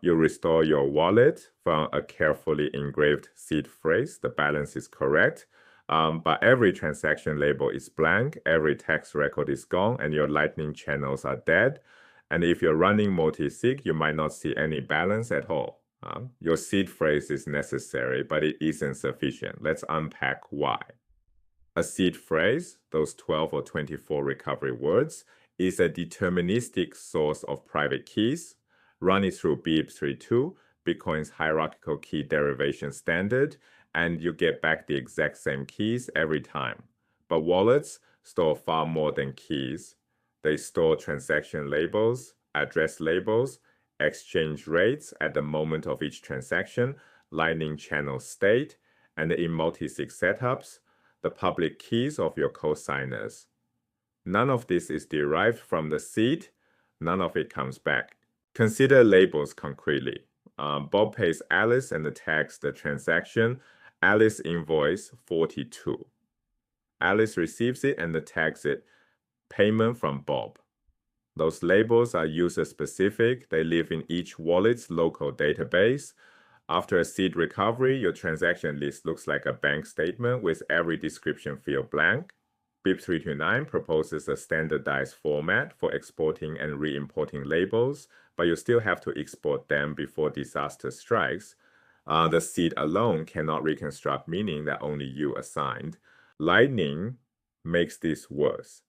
You restore your wallet from a carefully engraved seed phrase. The balance is correct. But every transaction label is blank, every text record is gone, and your lightning channels are dead. And if you're running multisig, you might not see any balance at all. Your seed phrase is necessary, but it isn't sufficient. Let's unpack why. A seed phrase, those 12 or 24 recovery words, is a deterministic source of private keys. Run it through BIP32, Bitcoin's hierarchical key derivation standard, and you get back the exact same keys every time. But wallets store far more than keys. They store transaction labels, address labels, exchange rates at the moment of each transaction, lightning channel state, and in multisig setups, the public keys of your cosigners. None of this is derived from the seed. None of it comes back. Consider labels concretely. Bob pays Alice and tags the transaction Alice invoice 42. Alice receives it and tags it payment from Bob. Those labels are user-specific. They live in each wallet's local database. After a seed recovery, your transaction list looks like a bank statement with every description field blank. BIP329 proposes a standardized format for exporting and re-importing labels, but you still have to export them before disaster strikes. The seed alone cannot reconstruct meaning that only you assigned. Lightning makes this worse.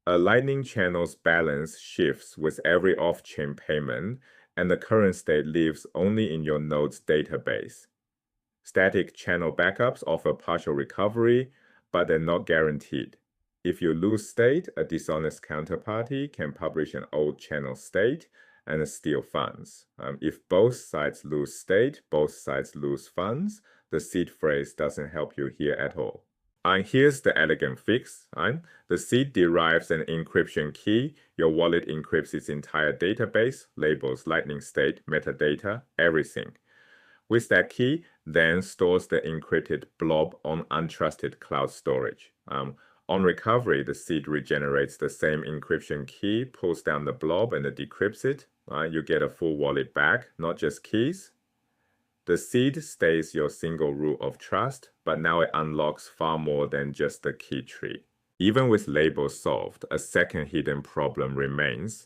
A Lightning channel's balance shifts with every off-chain payment, and the current state lives only in your node's database. Static channel backups offer partial recovery, but they're not guaranteed. If you lose state, a dishonest counterparty can publish an old channel state and steal funds. If both sides lose state, both sides lose funds, the seed phrase doesn't help you here at all. And here's the elegant fix. The seed derives an encryption key. Your wallet encrypts its entire database, labels, lightning state, metadata, everything. With that key, then stores the encrypted blob on untrusted cloud storage. On recovery, the seed regenerates the same encryption key, pulls down the blob, and decrypts it. You get a full wallet back, not just keys. The seed stays your single root of trust, but now it unlocks far more than just the key tree. Even with labels solved, a second hidden problem remains: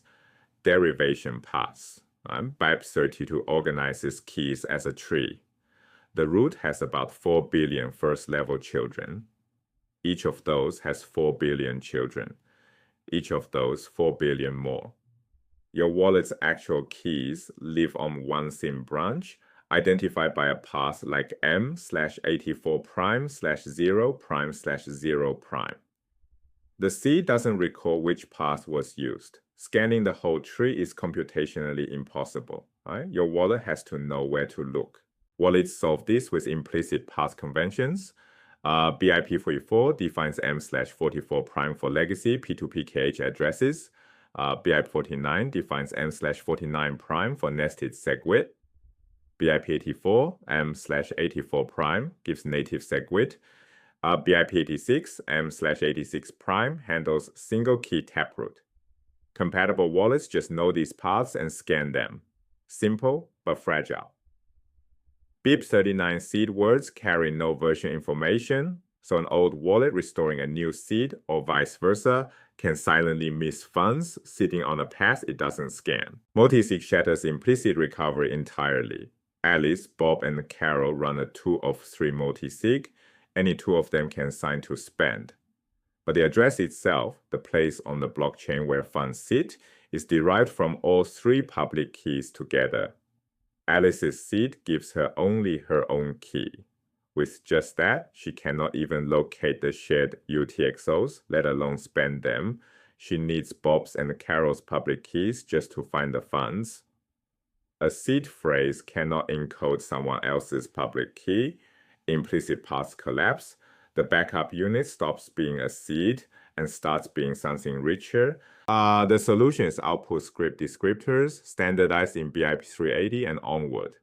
derivation paths. BIP32 organizes keys as a tree. The root has about 4 billion first-level children. Each of those has 4 billion children. Each of those 4 billion more. Your wallet's actual keys live on one SIM branch, identified by a path like M/84'/0'0'. The seed doesn't recall which path was used. Scanning the whole tree is computationally impossible. Your wallet has to know where to look. Wallets solve this with implicit path conventions. BIP44 defines M/44' for legacy P2PKH addresses. BIP49 defines M/49' for nested SegWit. BIP84 M/84' gives native SegWit. BIP86 M/86' handles single key taproot. Compatible wallets just know these paths and scan them. Simple but fragile. BIP39 seed words carry no version information, so an old wallet restoring a new seed or vice versa can silently miss funds sitting on a path it doesn't scan. Multisig shatters implicit recovery entirely. Alice, Bob, and Carol run a 2 of 3 multisig. Any two of them can sign to spend. But the address itself, the place on the blockchain where funds sit, is derived from all 3 public keys together. Alice's seed gives her only her own key. With just that, she cannot even locate the shared UTXOs, let alone spend them. She needs Bob's and Carol's public keys just to find the funds. A seed phrase cannot encode someone else's public key. Implicit paths collapse. The backup unit stops being a seed and starts being something richer. The solution is output script descriptors, standardized in BIP380 and onward.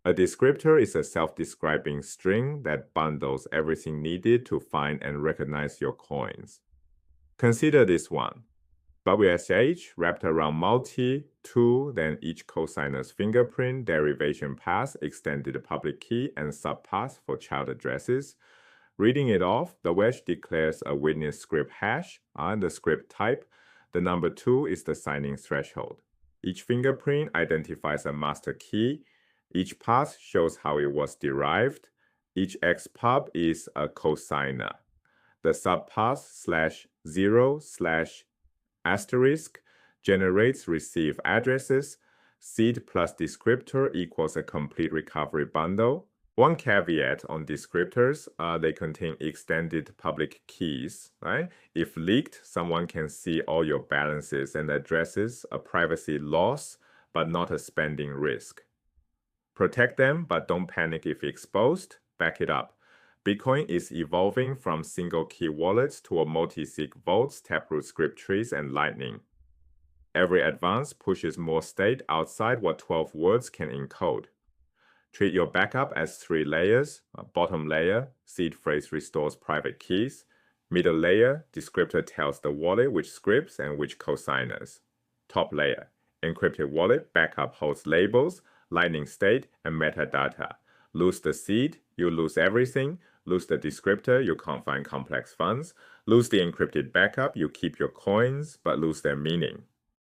A descriptor is a self-describing string that bundles everything needed to find and recognize your coins. Consider this one. WSH wrapped around multi 2, then each cosigner's fingerprint, derivation pass, extended public key, and subpass for child addresses. Reading it off, the wedge declares a witness script hash and the script type. The number 2 is the signing threshold. Each fingerprint identifies a master key. Each pass shows how it was derived. Each XPub is a cosigner. The subpass /0/ generates receive addresses. Seed plus descriptor equals a complete recovery bundle. One caveat on descriptors, they contain extended public keys, right? If leaked, someone can see all your balances and addresses, a privacy loss, but not a spending risk. Protect them, but don't panic if exposed. Back it up. Bitcoin is evolving from single key wallets to a multisig vaults, taproot script trees, and Lightning. Every advance pushes more state outside what 12 words can encode. Treat your backup as 3 layers. Bottom layer, seed phrase restores private keys. Middle layer, descriptor tells the wallet which scripts and which cosigners. Top layer, encrypted wallet, backup holds labels, Lightning state, and metadata. Lose the seed, you lose everything. Lose the descriptor, you can't find complex funds. Lose the encrypted backup, you keep your coins, but lose their meaning.